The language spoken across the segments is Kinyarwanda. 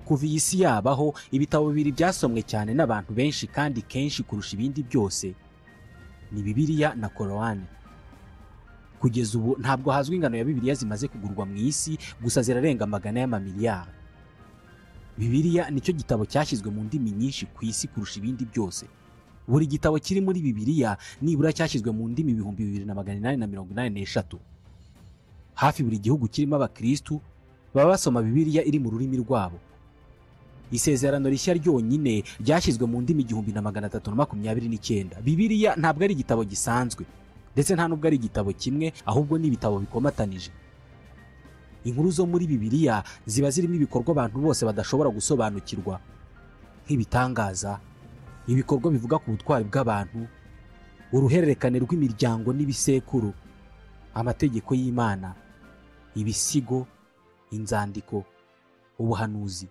Kuva iyi si yabaho, ibitabo bibiri byasomwe cyane n'abantu benshi kandi kenshi kurusha ibindi byose ni Bibiliya na Korowani. Kugeza ubu ntabwo hazwi ingano ya Bibiliya zimaze kugurwa mu isi, gusa zirarenga magana y'amamiliyari. Bibiliya nicyo gitabo cyashyizwe mu ndimi nyinshi ku isi kurusha ibindi byose. Buri gitabo kiri muri Bibiliya nibura cyashyizwe mu ndimi 2883. Hafi buri gihugu kirimo abakristu baba basoma Bibiliya iri mu rurimi rwabo. Isezerano rishya ryonyine ryashyizwe mu ndimi 1329. Bibiliya ntabwo ari igitabo gisanzwe, ndetse nta nubwo ari igitabo kimwe, ahubwo ni ibitabo bikomatanije. Inkuru zo muri Bibiliya ziba zirimo ibikorwa abantu bose badashobora gusobanukirwa, nk'ibitangaza, ibikorwa bivuga ku butwari bw'abantu, uruhererekane rw'imiryango n'ibisekuru, amategeko y'Imana, ibisigo, inzandiko, ubuhanuzi,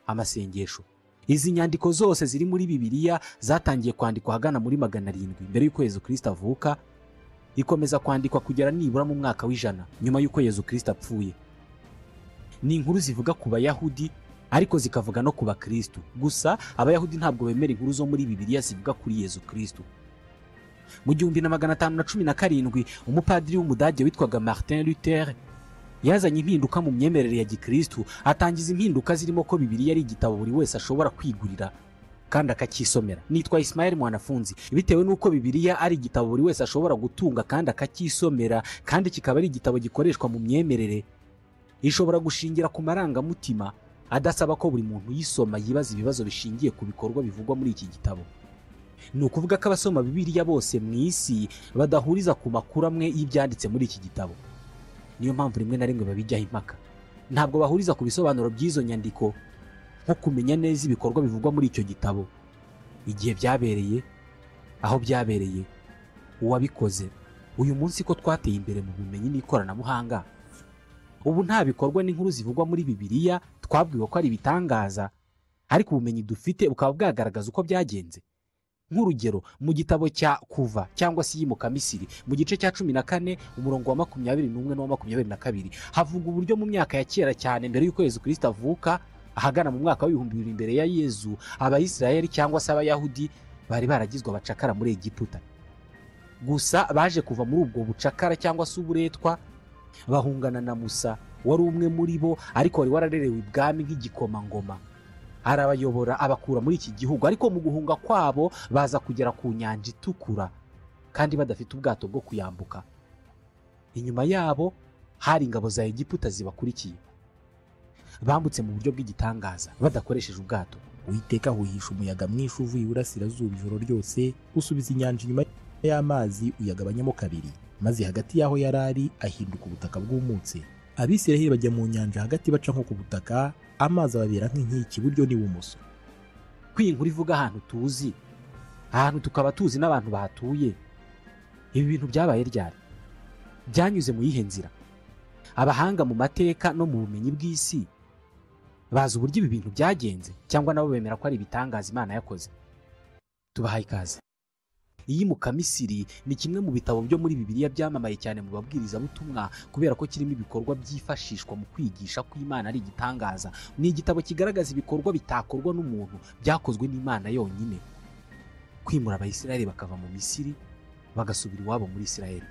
amasengesho. Izi nyandiko zose ziri muri Bibiliya zatangiye kwandikwa hagana muri 700 mbere y'uko Yesu Kristo avuka, ikomeza kwandikwa kugera nibura mu mwaka w'100 nyuma y'uko Yesu Kristo apfuye. Ni inkuru zivuga ku Bayahudi ariko zikavuga no ku Bakristo. Gusa Abayahudi ntabwo bemera inkuru zo muri Bibiliya zivuga kuri Yesu Kristo. Mu 1517 umupadiri w'Umudage witwaga Martin Luther yazanye impinduka mu myemerere ya Gikristo, atangiza impinduka zirimo ko Bibiliya ari igitabo buri wese ashobora kwigurira kandi akacyisomera. Nitwa Ismael Mwanafunzi. Bitewe nuko Bibiliya ari igitabo buri wese ashobora gutunga kandi akacyisomera, kandi kikaba ari igitabo gikoreshwa mu myemerere, ishobora gushingira ku marangamutima adasaba ko buri muntu yisoma yibaza ibibazo bishingiye ku bikorwa bivugwa muri iki gitabo. Ni ukuvuga ko abasoma Bibiliya bose mu isi badahuriza ku makuru amwe y'ibyanditse muri iki gitabo. Niyo mpamvu rimwe na rimwe babijyaho impaka. Ntabwo bahuriza ku bisobanuro by'izo nyandiko, nko kumenya neza ibikorwa bivugwa muri icyo gitabo, igihe byabereye, aho byabereye, uwabikoze. Uyu munsi ko twateye imbere mu bumenyi n'ikoranabuhanga, ubu nta bikorwa n'inkuru zivugwa muri Bibiliya twabwiwe ko ari ibitangaza, ariko ubumenyi dufite bukaba bwagaragaza uko byagenze. Nk'urugero, mu gitabo cya Kuva cyangwa se Yimuka Misiri, mu gice cya 14 umurongo wa 21 n'uwa 22 havuga uburyo mu myaka ya kera cyane mbere y'uko Yesu Kristo avuka, ahagana mu mwaka wa 2000 imbere ya Yesu, Abayisiraheli cyangwa se Abayahudi bari baragizwe abacakara muri Egiputa. Gusa baje kuva muri ubwo bucakara cyangwa se uburetwa bahungana na Musa, wari umwe muri bo ariko wari wararerewe ibwami nk'igikomangoma. Arabayobora abakura muri iki gihugu, ariko mu guhunga kwabo baza kugera ku nyanja itukura kandi badafite ubwato bwo kuyambuka. Inyuma yabo hari ingabo za Egiputa zibakurikiye. Bambutse mu buryo bw'igitangaza badakoresheje ubwato. Uwiteka ahuhisha umuyaga mwinshi uvuye iburasirazuba ijoro ryose, usubiza inyanja inyuma y'amazi uyagabanyamo kabiri, maze hagati y'aho yarari ahinduka ubutaka bw'umutse. Abisiraheli bajya mu nyanja hagati baca nko ku butaka, amazi ababera nk'inkiki iburyo n'ibumoso. Kwinkuru ivuga ahantu tuzi, ahantu tukaba tuzi n'abantu bahatuye. Ibi bintu byabaye ryari? Byanyuze mu yihe nzira? Abahanga mu mateka no mu bumenyi bw'isi bazi uburyo ibi bintu byagenze, cyangwa nabo bemera ko ari ibitangaza Imana yakoze? Tubahaye ikaze. Iyimuka Misiri ni kimwe mu bitabo byo muri Bibiliya byamamaye cyane mu babwirizabutumwa kubera ko kirimo ibikorwa byifashishwa mu kwigisha ko Imana ari igitangaza. Ni igitabo kigaragaza ibikorwa bitakorwa n'umuntu, byakozwe n'Imana yonyine. Kwimura Abayisiraheli bakava mu Misiri bagasubira iwabo muri Isiraheli.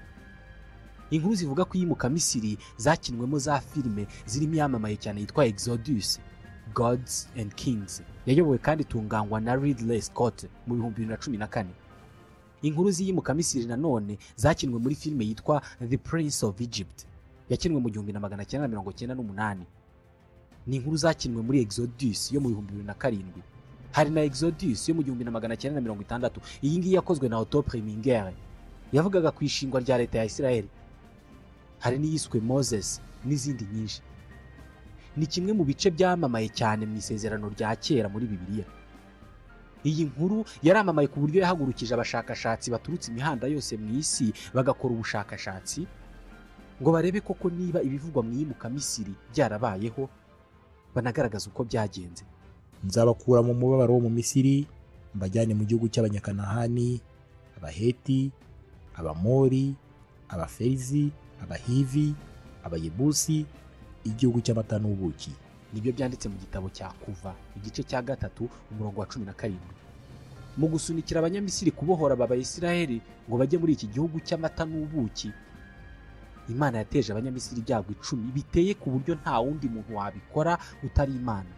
Inkuru zivuga ko Iyimuka Misiri zakinwemo za filime zirimo yamamaye cyane yitwa Exodus, Gods and Kings, yayobowe kandi itunganywa na Ridley Scott mu 2014. Inkuru z'Iyimuka Misiri nanone zakinwe muri filime yitwa The Prince of Egypt, yakinwe mu 1998. Ni inkuru zakinwe muri Exodus yo mu 2007. Hari na Exodus yo mu 1960. Iyi ngiyi yakozwe na Otto Preminger, yavugaga ku ishingwa rya leta ya Isiraheli. Hari n'iyiswe Moses n'izindi nyinshi. Ni kimwe mu bice byamamaye cyane mu isezerano rya kera muri Bibiliya. Iyi nkuru yaramamaye ku buryo yahagurukije abashakashatsi baturutse imihanda yose mu isi bagakora ubushakashatsi ngo barebe koko niba ibivugwa mu Iyimuka Misiri byarabayeho, banagaragaza uko byagenze. Nzabakura mu mubabaro wo mu Misiri, mbajyane mu gihugu cy'Abanyakanahani, Abaheti, Abamori, Abaferizi, Abahivi, Abayebusi, igihugu cy'amata n'ubuki. nibyo byanditse mu gitabo cya Kuva igice cya 3 umurongo wa 17. Mu gusunikira abanyamisiri kubohora Abayisiraheli ngo bajye muri iki gihugu cy'amata n'ubuki, Imana yateje abanyamisiri ibyago 10 biteye ku buryo nta wundi muntu wabikora utari Imana.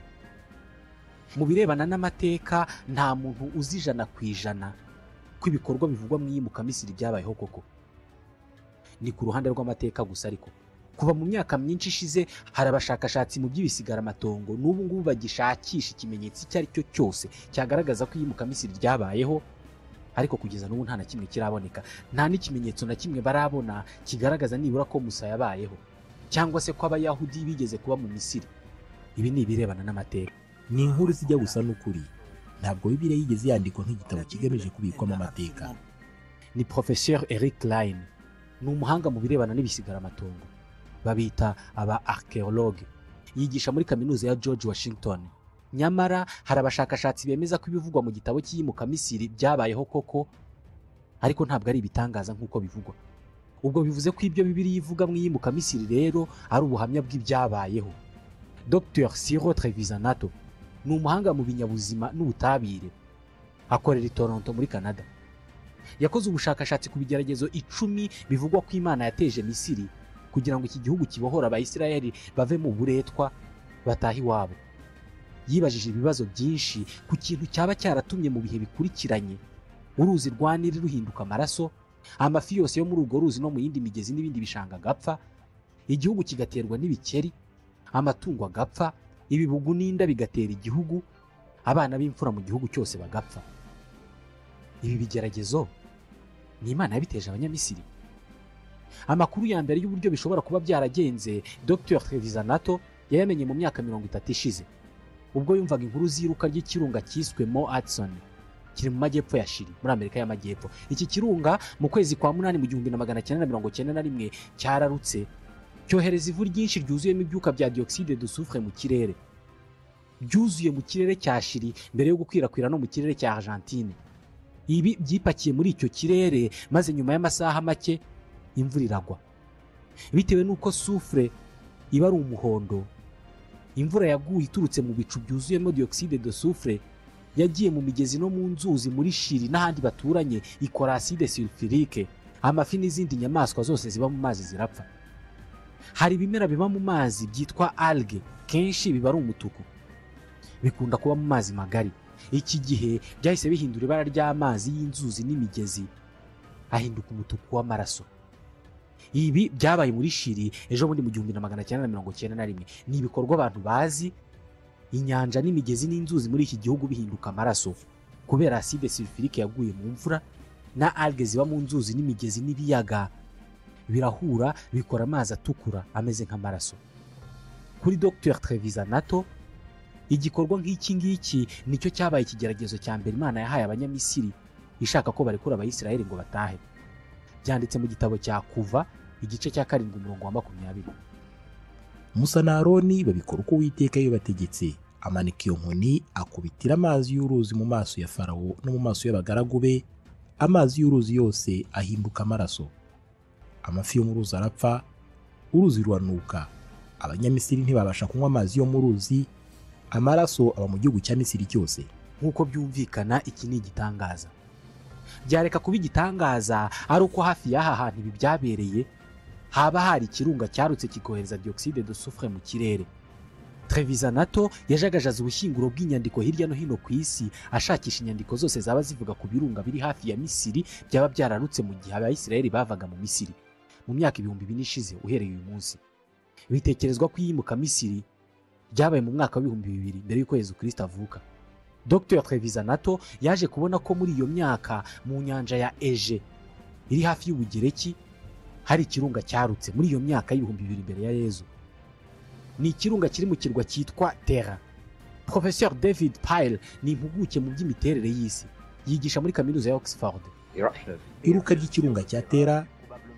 Mu birebana n'amateka nta muntu uzi 100% ko ibikorwa bivugwa mu iyimuka Misiri byabayeho koko. Ni ku ruhande rw'amateka gusa, ariko kuva mu myaka myinshi ishize hari abashakashatsi mu by'ibisigaramatongo n'ubu ngubu bagishakisha ikimenyetso icyo ari cyo cyose cyagaragaza ko iyimuka Misiri ryabayeho, ariko kugeza n'ubu nta na kimwe kiraboneka. Nta n'ikimenyetso na kimwe barabona kigaragaza nibura ko Musa yabayeho cyangwa se ko Abayahudi bigeze kuba mu Misiri. Ibi ni ibirebana n'amateka. Ni inkuru zijya gusa n'ukuri. Ntabwo Bibiliya yigeze yandikwa nk'igitabo kigamije kubikwamo amateka. Ni Professeur Eric Klein, ni umuhanga mu birebana n'ibisigaramatongo, babita aba archaeologue, yigisha muri kaminuza ya George Washington. Nyamara hari abashakashatsi bemeza ko ibivugwa mu gitabo cy'iyimuka Misiri byabayeho koko, ariko ntabwo ari ibitangaza nk'uko bivugwa. Ubwo bivuze ko ibyo Bibiliya ivuga mu iyimuka Misiri rero ari ubuhamya bw'ibyabayeho. Dr Cyril Trevisanato ni umuhanga mu binyabuzima n'ubutabire, akorera i Toronto muri Canada. Yakoze ubushakashatsi ku bigeragezo 10 bivugwa ko Imana yateje Misiri kugira ngo iki gihugu kibohora Abayisiraheli bave mu buretwa bataha iwabo. Yibajije ibibazo byinshi ku kintu cyaba cyaratumye mu bihe bikurikiranye uruzi rwa Nili ruhinduka amaraso, amafi yose yo muri urwo ruzi no mu yindi migezi n'ibindi bishanga agapfa, igihugu kigaterwa n'ibikeri, amatungo agapfa, ibibugu n'inda bigatera igihugu, abana b'imfura mu gihugu cyose bagapfa. Ibi bigeragezo ni Imana yabiteje Abanyamisiri. Amakuru ya mbere y'uburyo bishobora kuba byaragenze Dr Trevisanato yayamenye mu myaka 30 ishize, ubwo yumvaga inkuru z'iruka ry'ikirunga cyiswe Mo Hudson, kiri mu majyepfo ya Chili muri Amerika y'Amajyepfo. Iki kirunga mu kwezi kwa 8 mu 1991 cyararutse, cyohereza ivu ryinshi ryuzuyemo ibyuka bya dioxide de soufre mu kirere. Byuzuye mu kirere cya Chili mbere yo gukwirakwira no mu kirere cya Argentine. Ibi byipakiye muri icyo kirere, maze nyuma y'amasaha make imvura iragwa. Bitewe nuko soufre iba ari umuhondo, imvura yaguye iturutse mu bicu byuzuyemo dioxide de soufre yagiye mu migezi no mu nzuzi muri Chili n'ahandi baturanye, ikora acide sulfurique. Amafi n'izindi nyamaswa zose ziba mu mazi zirapfa. Hari ibimera biba mu mazi byitwa algae, kenshi biba ari umutuku, bikunda kuba mu mazi magari. Iki gihe byahise bihindura ibara ry'amazi y'inzuzi n'imigezi, ahinduka umutuku w'amaraso. Ibi byabaye muri Chili ejo bundi mu 1991. Ni ibikorwa abantu bazi, inyanja n'imigezi n'inzuzi muri iki gihugu bihinduka amaraso kubera acide sulfurique yaguye mu mvura, na algae ziba mu nzuzi n'imigezi n'ibiyaga birahura bikora amazi atukura ameze nk'amaraso. Kuri Dr Trevisanato, igikorwa nk'iki ngiki nicyo cyabaye ikigeragezo cya mbere Imana yahaye Abanyamisiri ishaka ko barekura Abayisiraheli ngo batahe. Byanditse mu gitabo cya Kuva igice cya 7 umurongo wa 20. Musa na Aroni babikora uko Uwiteka yabategetse. Amanika iyo nkoni, akubitira amazi y'uruzi mu maso ya Farawo no mu maso y'abagaragu be. Amazi y'uruzi yose ahinduka amaraso. Amafi yo mu ruzi arapfa, uruzi ruranuka. Abanyamisiri ntibabasha kunywa amazi yo mu ruzi, amaraso aba mu gihugu cya Misiri cyose. Nk'uko byumvikana, iki ni igitangaza. Byareka kuba igitangaza ari uko hafi y'aha hantu ibi byabereye haba hari ikirunga cyarutse kikohereza dioxide de soufre mu kirere. Trevisanato yajagajaza ubushyinguro bw'inyandiko hirya no hino ku isi, ashakisha inyandiko zose zaba zivuga ku birunga biri hafi ya Misiri byaba byararutse mu gihe Abayisiraheli bavaga mu Misiri mu myaka 2000 ishize uhereye uyu munsi. Bitekerezwa ko iyimuka Misiri byabaye mu mwaka wa 2000 mbere y'uko Yesu Kristo avuka. Dr Trevisanato yaje kubona ko muri iyo myaka mu nyanja ya Ege iri hafi y'Ubugereki hari ikirunga cyarutse muri iyo myaka y'2000 mbere ya Yesu. Ni ikirunga kiri mu kirwa cyitwa Terra. Professeur David Pyle ni impuguke mu by'imiterere y'isi, yigisha muri kaminuza ya Oxford. Iruka ry'ikirunga cya Terra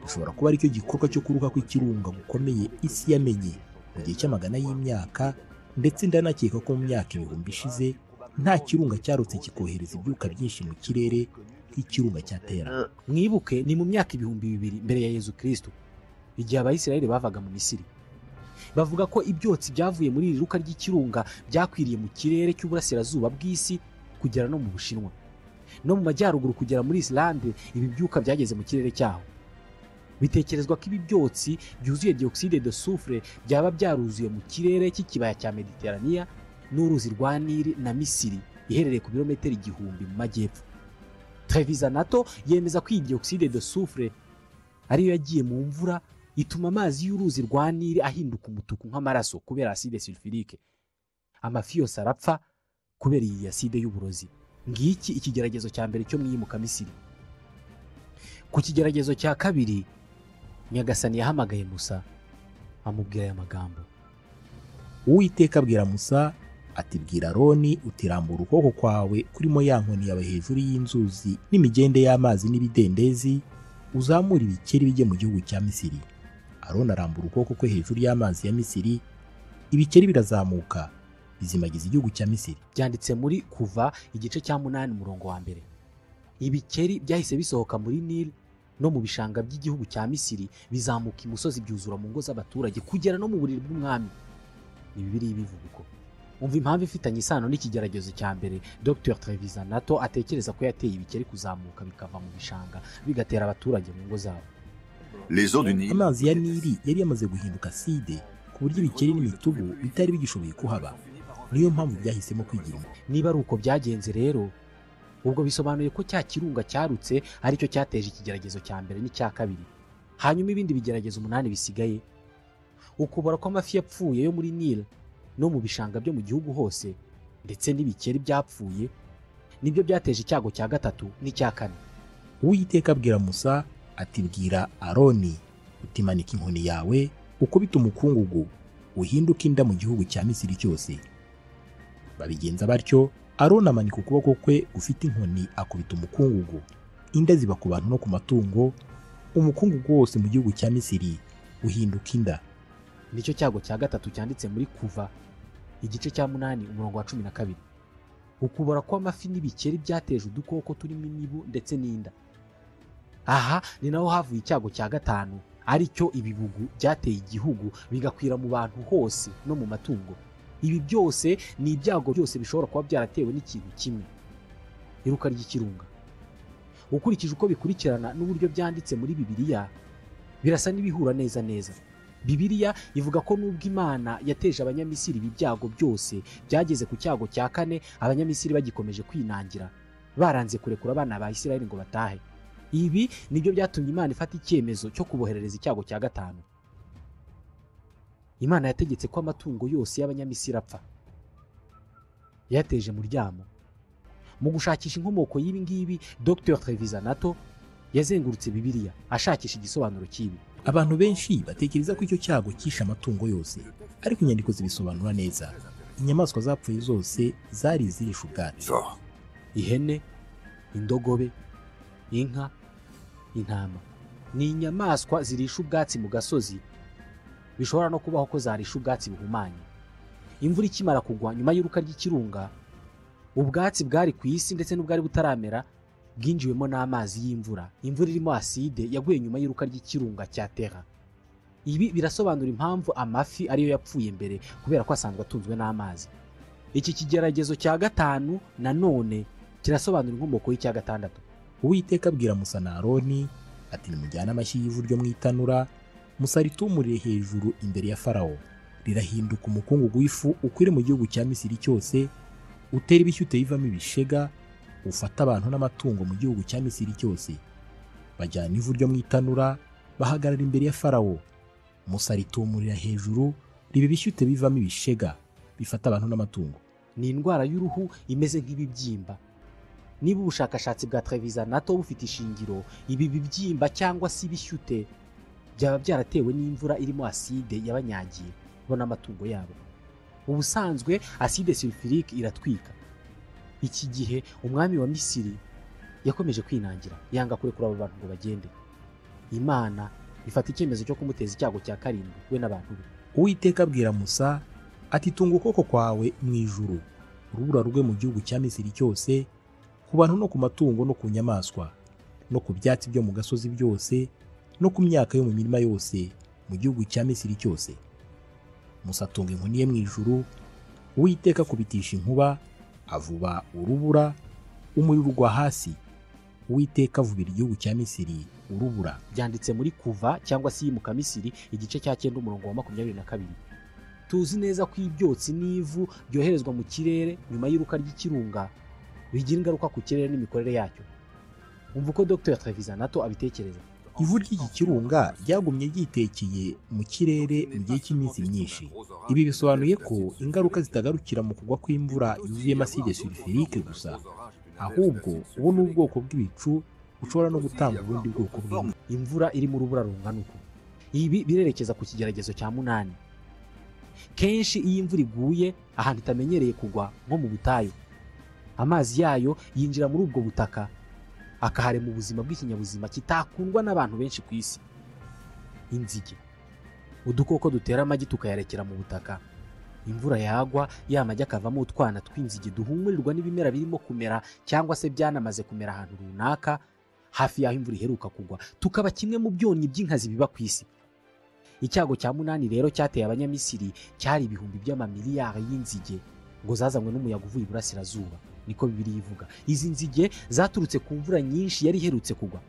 rishobora kuba ari cyo gikorwa cyo kuruka kw'ikirunga gukomeye isi yamenye mu gihe cy'amagana y'imyaka, ndetse ndanakeka ko mu myaka 1000 ishize nta kirunga cyarutse kikohereza ibyuka byinshi mu kirere nk'ikirunga cya Terra. Mwibuke ni mu myaka 2000 mbere ya Yesu Kristo, igihe Abayisiraheli bavaga mu Misiri. bavuga ko ibyotsi byavuye muri iri ruka ry'ikirunga byakwiriye mu kirere cy'uburasirazuba bw'isi kugera no mu Bushinwa, no mu majyaruguru kugera muri Islande. Ibi byuka byageze mu kirere cyaho. Bitekerezwa ko ibi byotsi byuzuye dioxide de soufre byaba byaruzuye mu kirere cy'ikibaya cya Mediterania n'uruzi rwa Nili na Misiri iherereye ku birometero 1000 mu majyepfo. Trevisan yemeza ko iyi dioxide de soufre ariyo yagiye mu mvura ituma amazi y'uruzi rwa Nili ahinduka umutuku nk'amaraso kubera acide sulfurique. Amafi yose arapfa kubera iyi acide y'uburozi. Ngiki ikigeragezo cya mbere cyo mwimuka Misiri. Ku kigeragezo cya kabiri, Nyagasani yahamagaye Musa amubwira aya magambo. Uwiteka abwira Musa ati bwira Aroni utirambura ukuboko kwawe kurimo ya nkoni yawe hejuru y'inzuzi n'imigende y'amazi n'ibidendezi, uzamura ibikeri bijye mu gihugu cya Misiri. Aroni arambura ukuboko kwe hejuru y'amazi ya Misiri, ibikeri birazamuka bizimagiza igihugu cya Misiri. Byanditse muri Kuva igice cya 8 umurongo wa mbere. Ibikeri byahise bisohoka muri Nile no mu bishanga by'igihugu cya Misiri, bizamuka imusozi byuzura mu ngo z'abaturage kugera no mu buriri bw'umwami. Ni Bibiliya ibivuga uko. Umva impamvu ifitanye isano n'ikigeragezo cya mbere. Dr Trevisan atekereza ko yateye ibikeri kuzamuka bikava mu bishanga bigatera abaturage mu ngo zabo. Amazi ya Nili yari yamaze guhinduka acide ku buryo ibikeri n'imitubu bitari bigishoboye kuhaba. Niyo mpamvu byahisemo kwigira. Niba ari uko byagenze rero, ubwo bisobanuye ko cya kirunga cyarutse aricyo cyateje ikigeragezo cya mbere n'icya kabiri. Hanyuma ibindi bigeragezo 8 bisigaye, ukubora ko amafi yapfuye yo muri Nile no mu bishanga byo mu gihugu hose ndetse n'ibikeri byapfuye, nibyo byateje icyago cya gatatu n'icya kane. Uwiteka abwira Musa ati bwira Aroni utimanika inkoni yawe ukubita umukungugu uhinduka inda mu gihugu cya Misiri cyose. Babigenza batyo, Aroni amanika ukuboko kwe ufite inkoni akubita umukungugu, inda ziba ku bantu no ku matungo, umukungugu wose mu gihugu cya Misiri uhinduka inda. Nicyo cyago cya gatatu cyanditse muri Kuva igice cya 8 umurongo wa 12. Ukubora ko amafi n'ibikeri byateje udukoko turimo imibu ndetse n'inda. Aha ni naho havuye icyago cya gatanu, aricyo ibibugu byateye igihugu bigakwira mu bantu hose no mu matungo. Ibi byose ni ibyago byose bishobora kuba byaratewe n'ikintu kimwe, iruka ry'ikirunga. Ukurikije uko bikurikirana n'uburyo byanditse muri Bibiliya, birasa n'ibihura neza neza. Bibiliya ivuga ko nubwo Imana yateje abanyamisiri ibi byago byose, byageze ku cyago cya kane abanyamisiri bagikomeje kwinangira, baranze kurekura abana ba Isirayeli ngo batahe. Ibi nibyo byatumye Imana ifata icyemezo cyo kuboherereza icyago cya gatanu. Imana yategetse ko amatungo yose y'abanyamisiri apfa. Yateje muryamo. Mu gushakisha inkomoko y'ibi ngibi, Dr Trevisan yazengurutse Bibiliya ashakisha igisobanuro cy'ibi. Abantu benshi batekereza ko icyo cyago cyishe amatungo yose, ariko inyandiko zibisobanura neza. Inyamaswa zapfuye zose zari zirisha ubwatsi. Ihene, indogobe, inka, intama ni inyamaswa zirisha ubwatsi mu gasozi. Bishobora no kubaho ko zarisha ubwatsi buhumanye. Imvura ikimara kugwa nyuma y'uruka ry'ikirunga, ubwatsi bwari ku isi ndetse n'ubwari butaramera bwinjiwemo n'amazi y'imvura. Imvura irimo acide yaguye nyuma y'uruka ry'ikirunga cya Terra. Ibi birasobanura impamvu amafi ariyo yapfuye mbere, kubera ko asanzwe atunzwe n'amazi. Iki kigeragezo cya gatanu nanone kirasobanura inkomoko y'icya gatandatu. Uwiteka abwira Musa na Aroni ati nimujyane amashyi y'ivu ryo mu itanura, Musa ritumurire hejuru imbere ya Farawo, rirahinduka umukungugu w'ifu ukwire mu gihugu cya Misiri cyose, utera ibishyute bivamo ibishega, ufata abantu n'amatungo mu gihugu cya Misiri cyose. Bajyana ivu ryo mu itanura, bahagarara imbere ya Farawo. Musa ritumurira hejuru, riba ibishyute bivamo ibishega, bifata abantu n'amatungo. Ni indwara y'uruhu imeze nk'ibibyimba. Niba ubushakashatsi bwa Trevisan bufite ishingiro, ibi bibyimba cyangwa se ibishyute byaba byaratewe n'imvura irimo acide yabanyagiye bo n'amatungo yabo. Ubusanzwe acide sulfurique iratwika. Iki gihe umwami wa Misiri yakomeje kwinangira, yanga kurekura abo bantu ngo bagende. Imana ifata icyemezo cyo kumuteza icyago cya karindwi we n'abantu be. Uwiteka abwira Musa ati tunga ukuboko kwawe mu ijuru, urubura rugwe mu gihugu cya Misiri cyose, ku bantu no ku matungo no ku nyamaswa no ku byatsi byo mu gasozi byose no ku myaka yo mu mirima yose mu gihugu cya Misiri cyose. Musa atunga inkoni ye mu ijuru, Uwiteka akubitisha inkuba, avuba urubura, umuriro ugwa hasi. Uwiteka avubira igihugu cya Misiri urubura. byanditse muri Kuva cyangwa se Yimuka Misiri igice cya 9 umurongo wa 22. Tuzi neza ko ibyotsi n'ivu byoherezwa mu kirere nyuma y'iruka ry'ikirunga bigira ingaruka ku kirere n'imikorere yacyo. Umva uko Dr. Trevisanato abitekereza. Ivu ry'iki kirunga ryagumye ryitekeye mu kirere mu gihe cy'iminsi myinshi. Ibi bisobanuye ko ingaruka zitagarukira mu kugwa kw'imvura yuzuyemo acide sulfurique gusa, ahubwo ubu ni ubwoko bw'ibicu bushobora no gutanga ubundi bwoko bw'imvura. Imvura iri mu rubura rungana uko. Ibi birerekeza ku kigeragezo cya 8. Kenshi iyo imvura iguye ahantu itamenyereye kugwa nko mu butayu, amazi yayo yinjira muri ubwo butaka akaharema ubuzima bw'ikinyabuzima kitakundwa n'abantu benshi ku isi. Inzige, udukoko dutera amagi tukayarekera mu butaka. Imvura yagwa, ya magi akavamo utwana tw'inzige duhumurirwa n'ibimera birimo kumera cyangwa se byanamaze kumera ahantu runaka hafi y'aho imvura iheruka kugwa, tukaba kimwe mu byonnyi by'inkazi biba ku isi. Icyago cya 8 rero cyateye abanyamisiri cyari ibihumbi by'amamiliyari y'inzige ngo zazanywe n'umuyaga uvuye iburasirazuba, niko Bibiliya ivuga. Izi nzige zaturutse ku mvura nyinshi yari iherutse kugwa.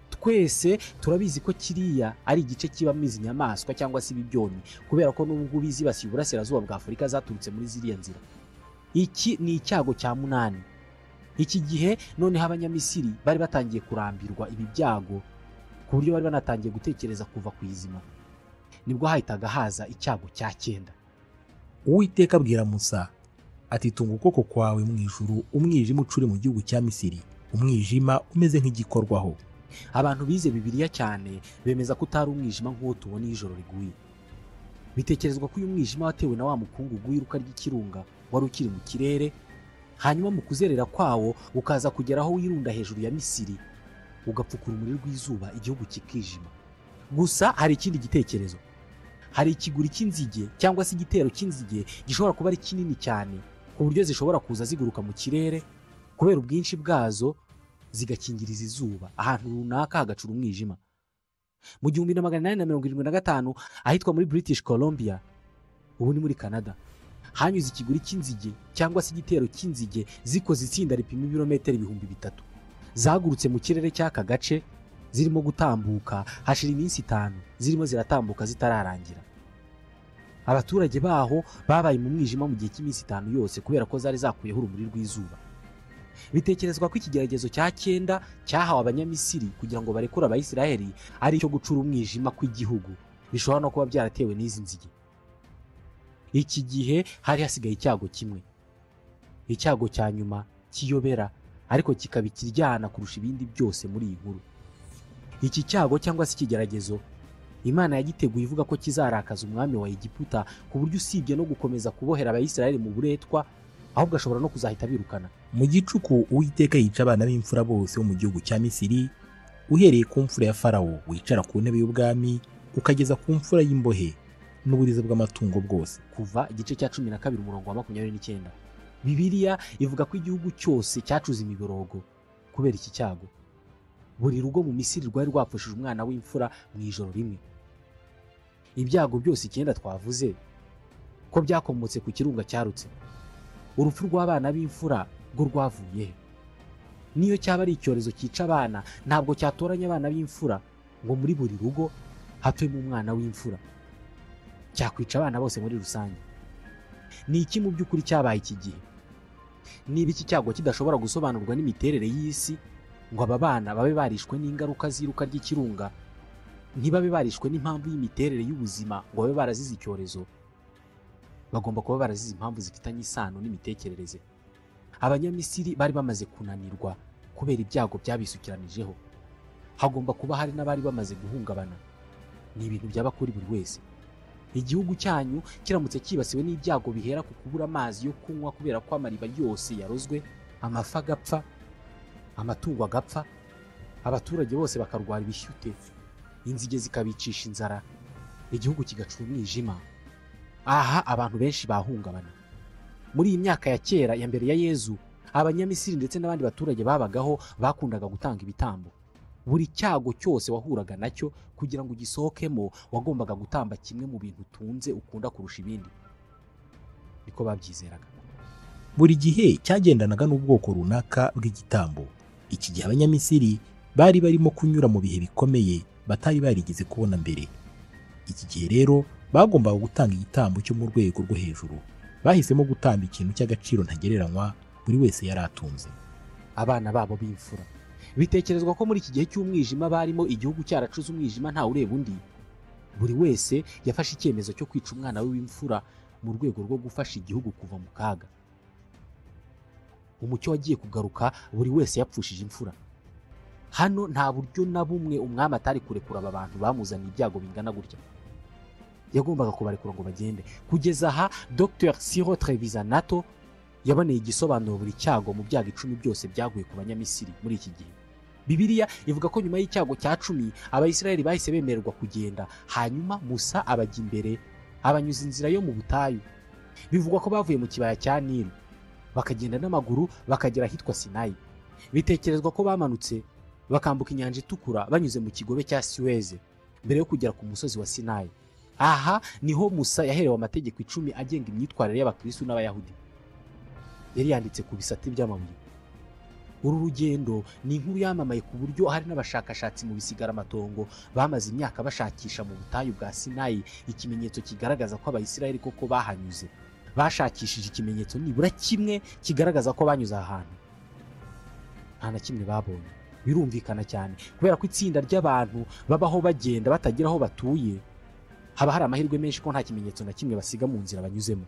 Twese turabizi ko kiriya ari igice kibamo izi nyamaswa cyangwa se ibibyonnyi, kubera ko n'ubwo bizibasiye iburasirazuba bwa Afurika zaturutse muri ziriya nzira. Iki ni icyago cya 8. Iki gihe noneho abanyamisiri bari batangiye kurambirwa ibi byago ku buryo bari banatangiye gutekereza kuva ku izima. Nibwo hahitaga haza icyago cya 9. Uwiteka abwira Musa ati, tunga ukuboko kwawe mu ijuru, umwijima ucure mu gihugu cya Misiri, umwijima umeze nk'igikorwaho. Abantu bize Bibiliya cyane bemeza ko utari umwijima nk'uwo tubona ijoro riguye. Bitekerezwa ko uyu mwijima watewe na wa mukungugu w'iruka ry'ikirunga wari ukiri mu kirere, hanyuma mu kuzerera kwawo ukaza kugera aho wirunda hejuru ya Misiri, ugapfukura umuriro rw'izuba, igihugu kikijima. Gusa hari ikindi gitekerezo. Hari ikiguri cy'inzige cyangwa se igitero cy'inzige gishobora kuba ari kinini cyane ku buryo zishobora kuza ziguruka mu kirere kubera ubwinshi bwazo zigakingiriza izuba ahantu runaka hagacura umwijima. Mu 1875 ahitwa muri British Columbia, ubu ni muri Canada, hanyuze ikiguri cy'inzige cyangwa se igitero cy'inzige zikoze itsinda ripima ibirometero 3000. Zagurutse mu kirere cy'aka gace zirimo gutambuka, hashira iminsi 5 zirimo ziratambuka zitararangira. Abaturage baho babaye mu mwijima mu gihe cy'iminsi 5 yose kubera ko zari zakuyeho urumuri rw'izuba. Bitekerezwa ko ikigeragezo cya 9 cyahawe abanyamisiri kugira ngo barekure abayisiraheli ari cyo gucura umwijima kw'igihugu, bishobora no kuba byaratewe n'izi nzige. Iki gihe hari hasigaye icyago kimwe, icyago cya nyuma kiyobera ariko kikaba kiryana kurusha ibindi byose muri iyi nkuru. Iki cyago cyangwa se ikigeragezo Imana yagiteguye ivuga ko kizarakaza umwami wa Egiputa ku buryo usibye no gukomeza kubohera abayisiraheli mu buretwa, ahubwo ashobora no kuzahita birukana. Mu gicuku Uwiteka yica abana b'imfura bose bo mu gihugu cya Misiri, uhereye ku mfura ya Farawo wicara ku ntebe y'ubwami ukageza ku mfura y'imbohe n'uburiza bw'amatungo bwose. Kuva igice cya 12 umurongo wa 29. Bibiliya ivuga ko igihugu cyose cyacuze imiborogo kubera iki cyago. Buri rugo mu Misiri rwari rwapfushije umwana w'imfura mu ijoro rimwe. Ibyago byose 9 twavuze ko byakomotse ku kirunga cyarutse. Urupfu rw'abana b'imfura rwo rwavuye. Niyo cyaba ari icyorezo cyica abana, ntabwo cyatoranya abana b'imfura ngo muri buri rugo hapfemo umwana w'imfura. Cyakwica abana bose muri rusange. Ni iki mu by'ukuri cyabaye iki gihe? Niba iki cyago kidashobora gusobanurwa n'imiterere y'isi ngo aba bana babe barishwe n'ingaruka z'iruka ry'ikirunga, ntibabe barishwe n'impamvu y'imiterere y'ubuzima ngo babe barazize icyorezo, bagomba kuba barazize impamvu zifitanye isano n'imitekerereze. Abanyamisiri bari bamaze kunanirwa kubera ibyago byabisukiranijeho. Hagomba kuba hari n'abari bamaze guhungabana. Ni ibintu byaba kuri buri wese. Igihugu cyanyu kiramutse kibasiwe n'ibyago bihera ku kubura amazi yo kunywa kubera ko amariba yose yarozwe, amafa agapfa, amatungo agapfa, abaturage bose bakarwara ibishyute, inzige zikabicisha inzara, igihugu kigacura umwijima. Aha abantu benshi bahungabana. Muri iyi myaka ya kera ya mbere ya Yezu, abanyamisiri ndetse n'abandi baturage babagaho bakundaga gutanga ibitambo. buri cyago cyose wahuraga nacyo kugira ngo ugisohokemo wagombaga gutamba kimwe mu bintu utunze ukunda kurusha ibindi. niko babyizeraga. buri gihe cyagendanaga n'ubwoko runaka bw'igitambo. Iki gihe abanyamisiri bari barimo kunyura mu bihe bikomeye batari barigeze kubona mbere. Iki gihe rero bagombaga gutanga igitambo cyo mu rwego rwo hejuru. Bahisemo gutamba ikintu cy'agaciro ntagereranywa buri wese yari atunze. Abana babo b'imfura. Bitekerezwa ko muri iki gihe cy'umwijima barimo igihugu cyaracuze umwijima ntawe ureba undi. Buri wese yafashe icyemezo cyo kwica umwana we w'imfura mu rwego rwo gufasha igihugu kuva mu kaga. Umucyo wagiye kugaruka, buri wese yapfushije imfura. Hano nta buryo na bumwe umwami atari kurekura aba bantu bamuzaniye ibyago bingana gutya. Yagombaga kubarekura ngo bagende. Kugeza aha Dr Cyril Trevisanato yaboneye igisobanuro buri cyago mu byago 10 byose byaguye ku banyamisiri muri iki gihe. Bibiliya ivuga ko nyuma y'icyago cya 10 Abayisiraheli bahise bemererwa kugenda, hanyuma Musa abajya imbere abanyuza inzira yo mu butayu. Bivugwa ko bavuye mu kibaya cya Nili bakagenda n'amaguru bakagera ahitwa Sinayi. Bitekerezwa ko bamanutse bakambuka inyanja itukura banyuze mu kigobe cya Suez mbere yo kugera ku musozi wa Sinayi. Aha niho Musa yaherewe amategeko 10 agenga imyitwarire y'Abakristo n'Abayahudi. Yari yanditse ku bisate by'amabuye. Uru rugendo ni inkuru yamamaye ku buryo hari n'abashakashatsi mu bisigaramatongo bamaze imyaka bashakisha mu butayu bwa Sinayi ikimenyetso kigaragaza ko Abayisiraheli koko bahanyuze. Bashakishije ikimenyetso nibura kimwe kigaragaza ko banyuze ahantu. Nta na kimwe babonye. Birumvikana cyane kubera ko itsinda ry'abantu babaho bagenda batagira aho batuye, haba hari amahirwe menshi ko nta kimenyetso na kimwe basiga mu nzira banyuzemo.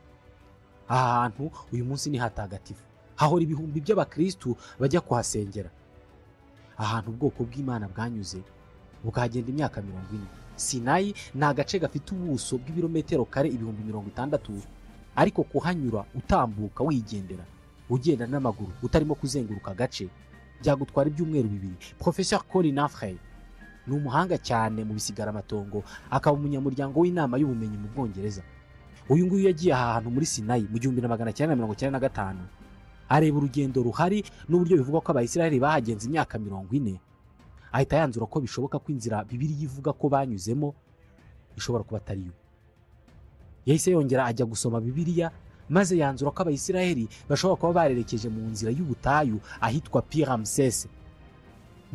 Aha hantu uyu munsi ni hatagatifu, hahora ibihumbi by'Abakristo bajya kuhasengera. Ahantu ubwoko bw'Imana bwanyuze bukagenda imyaka 40. Sinayi ni agace gafite ubuso bw'ibirometero kare 60,000, ariko kuhanyura utambuka wigendera ugenda n'amaguru utarimo kuzenguruka agace byagutwara ibyumweru 2. Professeur Colin Afrey ni umuhanga cyane mu bisigaramatongo, akaba umunyamuryango w'inama y'ubumenyi mu Bwongereza. Uyu nguyu yagiye ahantu muri Sinayi mu 1995 areba urugendo ruhari n'uburyo bivugwa ko Abayisiraheli bahagenze imyaka 40. Ahita yanzura ko bishoboka ko inzira Bibiliya ivuga ko banyuzemo ishobora kuba atari yo. Yahise yongera ajya gusoma Bibiliya maze yanzura ko Abayisiraheli bashobora kuba barerekeje mu nzira y'ubutayu ahitwa Pi-Ramsès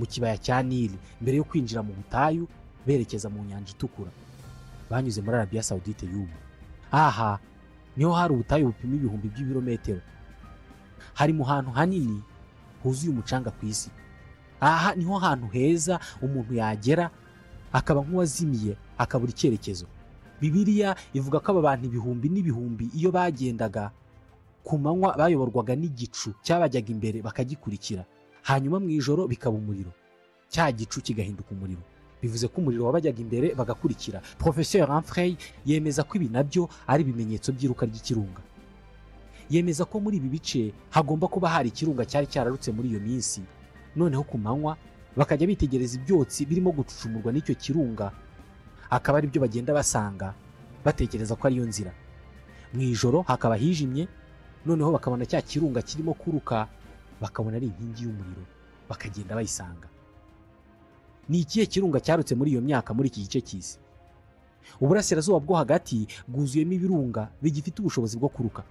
mu kibaya cya Nili mbere yo kwinjira mu butayu berekeza mu nyanja itukura. Banyuze muri Arabia Saudite y'ubu. Aha niho hari ubutayu bupima ibihumbi by'ibirometero. Hari mu hantu hanini huzuye umucanga ku isi. Aha niho hantu heza umuntu yagera akaba nk'uwazimiye akabura icyerekezo. Bibiliya ivuga ko aba bantu ibihumbi n'ibihumbi iyo bagendaga ku manywa bayoborwaga n'igicu cyabajyaga imbere bakagikurikira, hanyuma mu ijoro bikaba umuriro, cya gicu kigahinduka umuriro. Bivuze ko umuriro wabajyaga imbere bagakurikira. Professeur Afrey yemeza ko ibi nabyo ari ibimenyetso by'iruka ry'ikirunga. Yemeza ko muri ibi bice hagomba kuba hari ikirunga cyari cyararutse muri iyo minsi, noneho ku manywa bakajya bitegereza ibyotsi birimo gucucumurwa n'icyo kirunga, akaba ari byo bagenda basanga batekereza ko ari yo nzira. Mu ijoro hakaba hijimye, noneho bakabona cya kirunga kirimo kuruka, bakabona ari inkingi y'umuriro, bakagenda bayisanga. Ni ikihe kirunga cyarutse muri iyo myaka muri iki gice cy'isi? Uburasirazuba bwo hagati bwuzuyemo ibirunga bigifite ubushobozi bwo kuruka.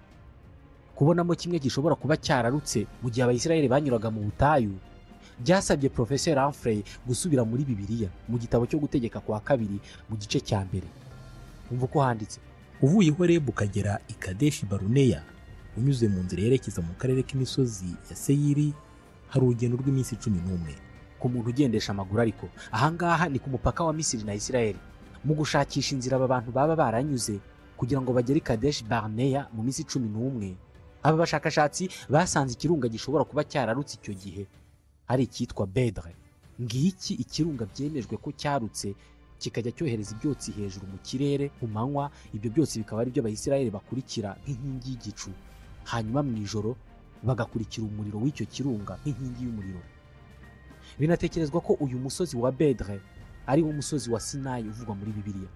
Kubonamo kimwe gishobora kuba cyararutse mu gihe Abayisiraheli banyuraga mu butayu byasabye Professeur Afrey gusubira muri Bibiliya mu gitabo cyo gutegeka kwa 2 mu gice cya 1. Umva ko handitse: uvuye i Horebu ukagera i Kadeshi Baruneya unyuze mu nzira yerekeza mu karere k'imisozi ya Seyiri, hari urugendo rw'iminsi 11 ku muntu ugendesha amaguru. Ariko ahangaha ni ku mupaka wa Misiri na Isiraheli. Mu gushakisha inzira aba bantu baba baranyuze kugira ngo bagere i Kadeshi Baruneya mu minsi 11, aba bashakashatsi basanze ikirunga gishobora kuba cyararutse icyo gihe ari icyitwa Bedre. Ngiki ikirunga byemejwe ko cyarutse kikajya cyohereza ibyotsi hejuru mu kirere ku manywa. Ibyo byose bikaba ari byo Abayisiraheli bakurikira nk'inkingi y'igicu, hanyuma mu ijoro bagakurikira umuriro w'icyo kirunga nk'inkingi y'umuriro. Binatekerezwa ko uyu musozi wa Bedre ari wo musozi wa Sinayi uvugwa muri Bibiliya.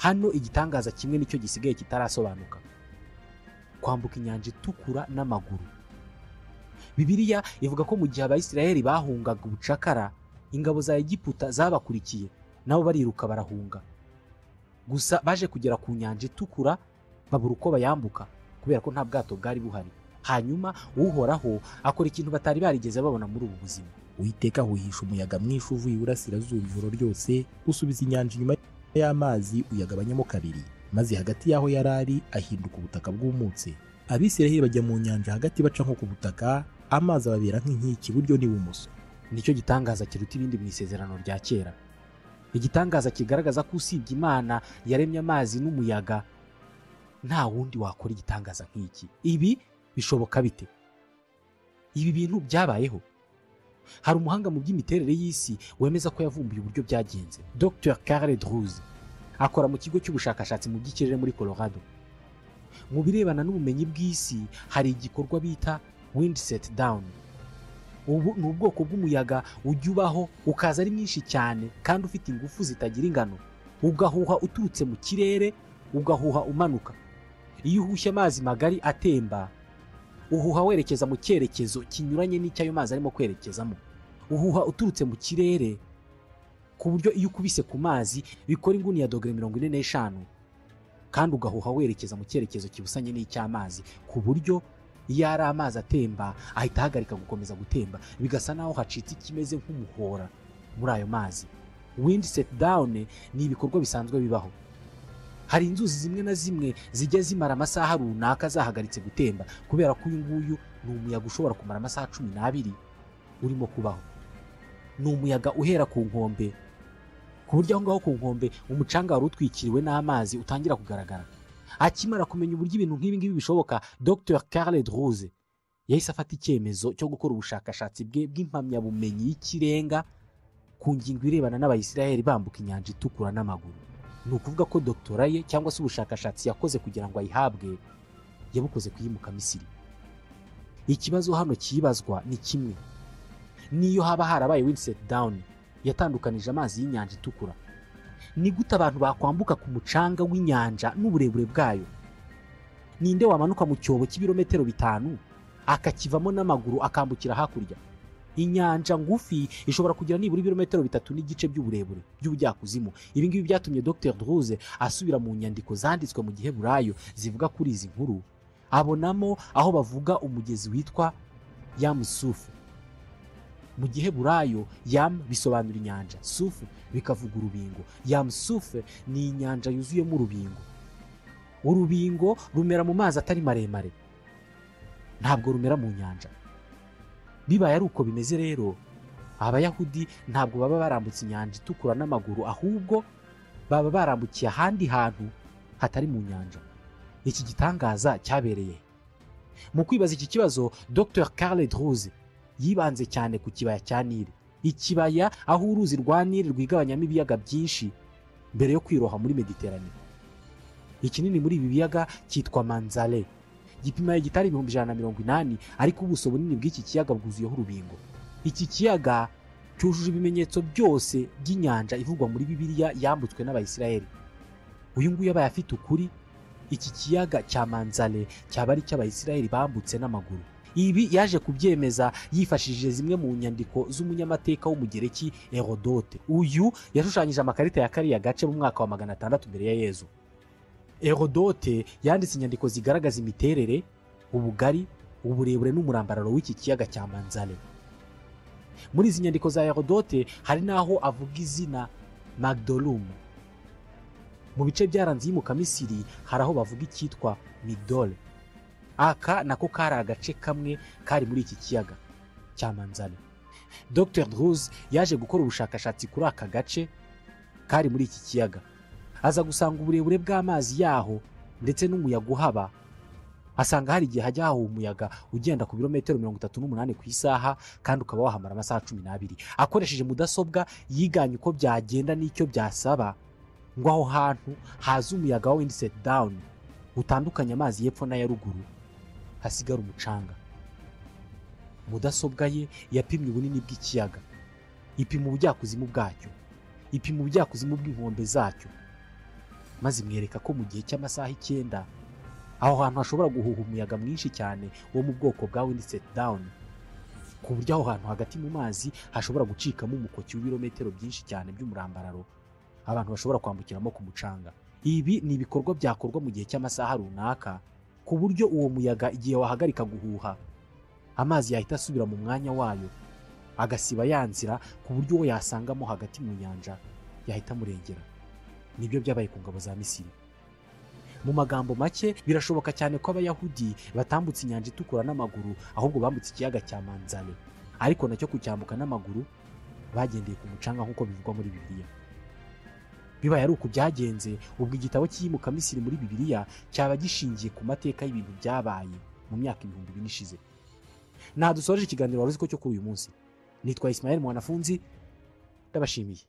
Hano igitangaza kimwe nicyo gisigaye kitarasobanuka: kwambuka inyanja itukura n'amaguru. Bibiliya ivuga ko mu gihe Abayisiraheli bahungaga ubucakara, ingabo za Egiputa zabakurikiye nabo bariruka barahunga. Gusa baje kugera ku nyanja itukura babura uko bayambuka kubera ko nta bwato bwari buhari. Hanyuma Uhoraho akora ikintu batari barigeze babona muri ubu buzima. Uwiteka ahuhisha umuyaga mwinshi uvuye iburasirazuba ijoro ryose, usubiza inyanja inyuma y'amazi uyagabanyamo kabiri, maze hagati y'aho yari ari ahinduka ubutaka bw'umutse. Abisiraheli bajya mu nyanja hagati baca nko ku butaka, amazi ababera nk'inkiki iburyo n'ibumoso. Nicyo gitangaza kiruta ibindi mu isezerano rya kera. Igitangaza kigaragaza ko usibye Imana yaremye amazi n'umuyaga, nta wundi wakora igitangaza nk'iki. Ibi bishoboka bite? Ibi bintu byabayeho. Hari umuhanga mu by'imiterere y'isi wemeza ko yavumbuye uburyo byagenze. Dr. Carl Druz akora mu kigo cy'ubushakashatsi mu by'ikirere muri Colorado. Mu birebana n'ubumenyi bw'isi hari igikorwa bita wind set down. Ubu ni ubwoko bw'umuyaga ujya ubaho ukaza ari mwinshi cyane kandi ufite ingufu zitagira ingano, ugahuha uturutse mu kirere, ugahuha umanuka. Iyo uhushye amazi magari atemba, uhuha werekeza mu cyerekezo kinyuranye n'icyo ayo mazi arimo kwerekezamo. Uhuha uturutse mu kirere ku buryo iyo ukubise ku mazi bikora inguni ya dogere 45, kandi ugahuha werekeza mu cyerekezo kibusanye n'icy'amazi, ku buryo iyo ari amazi atemba ahita ahagarika gukomeza gutemba, bigasa naho hacitse ikimeze nk'umuhora muri ayo mazi. Wind set down ni ibikorwa bisanzwe bibaho. Hari inzuzi zimwe na zimwe zijya zimara amasaha runaka zahagaritse gutemba kubera ko uyu nguyu ni umuyaga ushobora kumara amasaha 12 urimo kubaho. Ni umuyaga uhera ku nkombe, ku buryo aho ngaho ku nkombe umucanga wari utwikiriwe n'amazi utangira kugaragara. Akimara kumenya uburyo ibintu nk'ibi ngibi bishoboka, Dr. Carl Druz yahise afata icyemezo cyo gukora ubushakashatsi bwe bw'impamyabumenyi y'ikirenga ku ngingo irebana n'Abayisiraheli bambuka inyanja itukura n'amaguru. Ni ukuvuga ko doktora ye cyangwa se ubushakashatsi yakoze kugira ngo ayihabwe yabukoze kuyimuka Misiri. Ikibazo hano kibazwa ni kimwe: niyo haba harabaye wind set down yatandukanije amazi y'inyanja itukura, ni gute abantu bakwambuka ku mucanga w'inyanja n'uburebure bwayo? Ninde wamanuka mu cyobo cy'ibirometero 5 akakivamo n'amaguru akambukira hakurya? Inyanja ngufi ishobora kugira nibura ibirometero 3 n'igice by'uburebure by'ubujyakuzimu. Ibi ngibi byatumye Dr. Druz asubira mu nyandiko zanditswe mu Giheburayo zivuga kuri izi nkuru, abonamo aho bavuga umugezi witwa Yam Suf. Mu Giheburayo Yam bisobanura inyanja, Suf bikavuga urubingo. Yam Suf ni inyanja yuzuyemo urubingo. Urubingo rumera mu mazi atari maremare, ntabwo rumera mu nyanja. Bibaye ari uko bimeze rero, Abayahudi ntabwo baba barambutse inyanja itukura n'amaguru, ahubwo baba barambukiye ahandi hantu hatari mu nyanja. Iki gitangaza cyabereye mu kwibaza iki kibazo. Dr. Carl Druz yibanze cyane ku kibaya cya Nile, ikibaya aho uruzi rwa Nile rwigabanyamo ibiyaga byinshi mbere yo kwiroha muri Mediterane. Ikinini muri ibi biyaga cyitwa Manzale, gipima hegitari 180, ariko ubuso bunini bw'iki kiyaga bwuzuyeho urubingo. Iki kiyaga cyujuje ibimenyetso byose by'inyanja ivugwa muri Bibiliya yambutswe n'Abayisiraheli. Uyu nguyu yabaye afite ukuri, iki kiyaga cya Manzale cyaba ari cy'Abayisiraheli bambutse n'amaguru. Ibi yaje kubyemeza yifashishije zimwe mu nyandiko z'umunyamateka w'umugereki Herodote. Uyu yashushanyije amakarita ya kariya gace mu mwaka wa 600 mbere ya Yezu. Herodote yanditse inyandiko zigaragaza imiterere, ubugari, uburebure n'umurambararo w'iki kiyaga cya Manzale. Muri izi nyandiko za Herodote hari naho avuga izina Magdolum. Mu bice byaranze iyimuka Misiri hari aho bavuga icyitwa Migdol. Aka nako kari agace kamwe kari muri iki kiyaga cya Manzale. Dr. Druz yaje gukora ubushakashatsi kuri aka gace kari muri iki kiyaga, aza gusanga uburebure bw'amazi yaho ndetse n'umuyaga uhaba. Asanga hari igihe hajya haho umuyaga ugenda ku birometero 38 ku isaha kandi ukaba wahamara amasaha 12. Akoresheje mudasobwa yiganye uko byagenda n'icyo byasaba ngo aho hantu haza umuyaga wa wind set down utandukanye amazi y'epfo n'aya ruguru, hasigara umucanga. Mudasobwa ye yapimye ubunini bw'ikiyaga, ipima ubujyakuzimu bwacyo, ipima ubujyakuzimu bw'inkombe zacyo, maze imwereka ko mu gihe cy'amasaha 9 aho hantu hashobora guhuha umuyaga mwinshi cyane wo mu bwoko bwa wind set down. ku buryo aho hantu hagati mu mazi hashobora gucikamo umukoki w'ibirometero byinshi cyane by'umurambararo abantu bashobora kwambukiramo ku mucanga. Ibi ni ibikorwa byakorwa mu gihe cy'amasaha runaka, ku buryo uwo muyaga igihe wahagarika guhuha amazi yahita asubira mu mwanya wayo agasiba ya nzira, ku buryo uwo yasangamo hagati mu nyanja yahita amurengera. Nibyo byabaye ku ngabo za Misiri. Mu magambo make, birashoboka cyane ko abayahudi batambutse inyanja itukura n'amaguru, ahubwo bambutse ikiyaga cya Manzale, ariko nacyo kucyambuka n'amaguru bagendeye ku mucanga nk'uko bivugwa muri Bibiliya. Bibaye ari uko byagenze, ubwo igitabo cy'iyimuka Misiri muri Bibiliya cyaba gishingiye ku mateka y'ibintu byabaye mu myaka 2000 ishize. Dusoreje ikiganiro wari uzi ko cyo kuri uyu munsi. Nitwa Ismael Mwanafunzi, ndabashimiye.